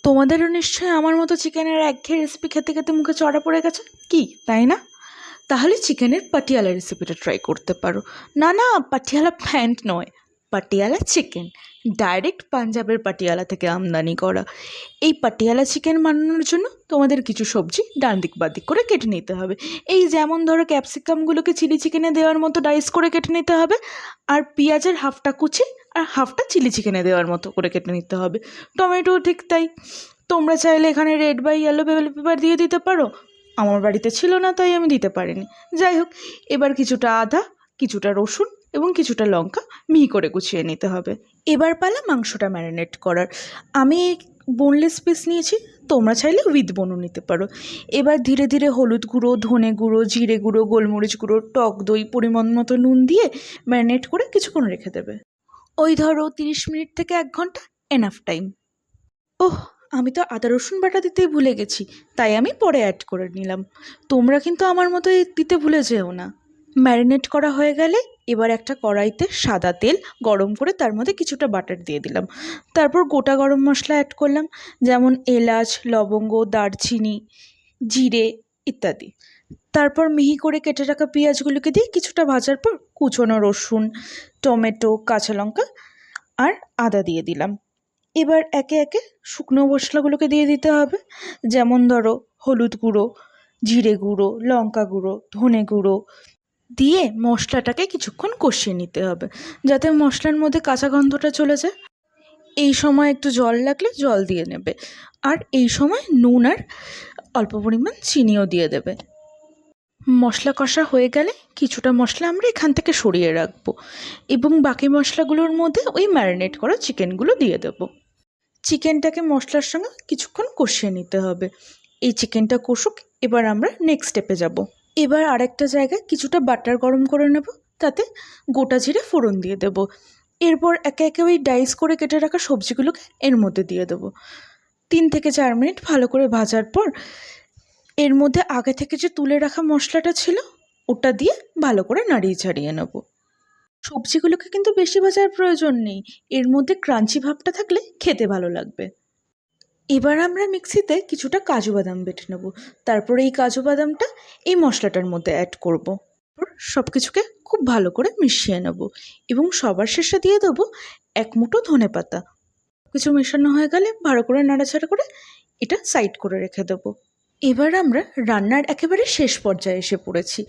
তোমাদেরও নিশ্চয়ই আমার মতো চিকেনের একঘেয়ে রেসিপি খেতে খেতে মুখে চড়া পড়ে গেছে, কি তাই না? তাহলে চিকেনের পাটিয়ালা রেসিপিটা ট্রাই করতে পারো। না না, পাটিয়ালা প্যান্ট নয়, পাটিয়ালা চিকেন, ডাইরেক্ট পাঞ্জাবের পাটিয়ালা থেকে আমদানি করা। এই পাটিয়ালা চিকেন বানানোর জন্য তোমাদের কিছু সবজি ডান দিক বাঁ দিক করে কেটে নিতে হবে। এই যেমন ধরো ক্যাপসিকামগুলোকে চিলি চিকেনে দেওয়ার মতো ডাইস করে কেটে নিতে হবে, আর পেঁয়াজের হাফটা কুচি আর হাফটা চিলি চিকেনে দেওয়ার মতো করে কেটে নিতে হবে। টমেটো ঠিক তাই। তোমরা চাইলে এখানে রেড বা ইয়েলো বেল পেপার দিয়ে দিতে পারো, আমার বাড়িতে ছিল না তাই আমি দিতে পারিনি। যাই হোক, এবার কিছুটা আদা, কিছুটা রসুন এবং কিছুটা লঙ্কা মিহি করে কুচিয়ে নিতে হবে। এবার পালা মাংসটা ম্যারিনেট করার। আমি বোনলেস পিস নিয়েছি, তোমরা চাইলে উইথ বোনও নিতে পারো। এবার ধীরে ধীরে হলুদ গুঁড়ো, ধনে গুঁড়ো, জিরে গুঁড়ো, গোলমরিচ গুঁড়ো, টক দই, পরিমাণ মতো নুন দিয়ে ম্যারিনেট করে কিছুক্ষণ রেখে দেবে। ওই ধরো 30 মিনিট থেকে 1 ঘন্টা, এনাফ টাইম। ওহ, আমি তো আদা রসুন বাটা দিতেই ভুলে গেছি, তাই আমি পরে অ্যাড করে নিলাম। তোমরা কিন্তু আমার মতোই দিতে ভুলে যেও না। ম্যারিনেট করা হয়ে গেলে এবার একটা কড়াইতে সাদা তেল গরম করে তার মধ্যে কিছুটা বাটার দিয়ে দিলাম। তারপর গোটা গরম মশলা অ্যাড করলাম, যেমন এলাচ, লবঙ্গ, দারচিনি, জিরে ইত্যাদি। তারপর মিহি করে কেটে রাখা পেঁয়াজগুলোকে দিয়ে কিছুটা ভাজার পর কুচনো রসুন, টমেটো, কাঁচা লঙ্কা আর আদা দিয়ে দিলাম। এবার একে একে শুকনো মশলাগুলোকে দিয়ে দিতে হবে, যেমন ধরো হলুদ গুঁড়ো, জিরে গুঁড়ো, লঙ্কা গুঁড়ো, ধনে গুঁড়ো দিয়ে মশলাটাকে কিছুক্ষণ কষিয়ে নিতে হবে, যাতে মশলার মধ্যে কাঁচা গন্ধটা চলে যায়। এই সময় একটু জল লাগলে জল দিয়ে নেবে, আর এই সময় নুন আর অল্প পরিমাণ চিনিও দিয়ে দেবে। মশলা কষা হয়ে গেলে কিছুটা মশলা আমরা এখান থেকে সরিয়ে রাখবো এবং বাকি মশলাগুলোর মধ্যে ওই ম্যারিনেট করা চিকেনগুলো দিয়ে দেবো। চিকেনটাকে মশলার সঙ্গে কিছুক্ষণ কষিয়ে নিতে হবে। এই চিকেনটা কষুক, এবার আমরা নেক্সট স্টেপে যাব। এবার আরেকটা জায়গায় কিছুটা বাটার গরম করে নেব, তাতে গোটা জিরে ফোড়ন দিয়ে দেব। এরপর একে একে ওই ডাইস করে কেটে রাখা সবজিগুলোকে এর মধ্যে দিয়ে দেবো। 3 থেকে 4 মিনিট ভালো করে ভাজার পর এর মধ্যে আগে থেকে যে তুলে রাখা মশলাটা ছিল ওটা দিয়ে ভালো করে নাড়িয়ে ছাড়িয়ে নেব। সবজিগুলোকে কিন্তু বেশি ভাজার প্রয়োজন নেই, এর মধ্যে ক্রাঞ্চি ভাবটা থাকলে খেতে ভালো লাগবে। এবার আমরা মিক্সিতে কিছুটা কাজু বাদাম বেটে নেব, তারপরে এই কাজু বাদামটা এই মশলাটার মধ্যে অ্যাড করব। সব কিছুকে খুব ভালো করে মিশিয়ে নেব এবং সবার শেষে দিয়ে দেবো 1 মুঠো ধনেপাতা। কিছু মেশানো হয়ে গেলে ভালো করে নাড়াচাড়া করে এটা সাইড করে রেখে দেবো। এবার আমরা রান্নার একেবারে শেষ পর্যায়ে এসে পড়েছি।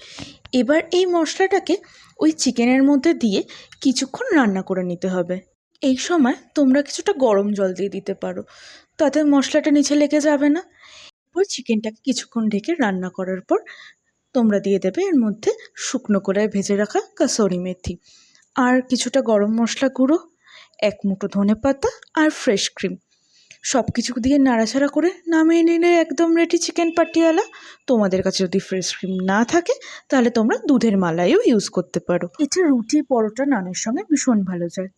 এবার এই মশলাটাকে ওই চিকেনের মধ্যে দিয়ে কিছুক্ষণ রান্না করে নিতে হবে। এই সময় তোমরা কিছুটা গরম জল দিয়ে দিতে পারো, তাতে মশলাটা নিচে লেগে যাবে না। এরপর চিকেনটাকে কিছুক্ষণ ঢেকে রান্না করার পর তোমরা দিয়ে দেবে এর মধ্যে শুকনো করে ভেজে রাখা কাসুরি মেথি, আর কিছুটা গরম মশলা গুঁড়ো, 1 মুঠো ধনেপাতা আর ফ্রেশ ক্রিম। সব কিছু দিয়ে নাড়াচাড়া করে নামিয়ে নিলে একদম রেডি চিকেন পাটিয়ালা। তোমাদের কাছে যদি ফ্রেশ ক্রিম না থাকে তাহলে তোমরা দুধের মালাইও ইউজ করতে পারো। এটা রুটি, পরোটা, নানের সঙ্গে ভীষণ ভালো যায়।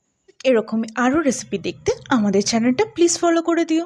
এরকমই আরও রেসিপি দেখতে আমাদের চ্যানেলটা প্লিজ ফলো করে দিও।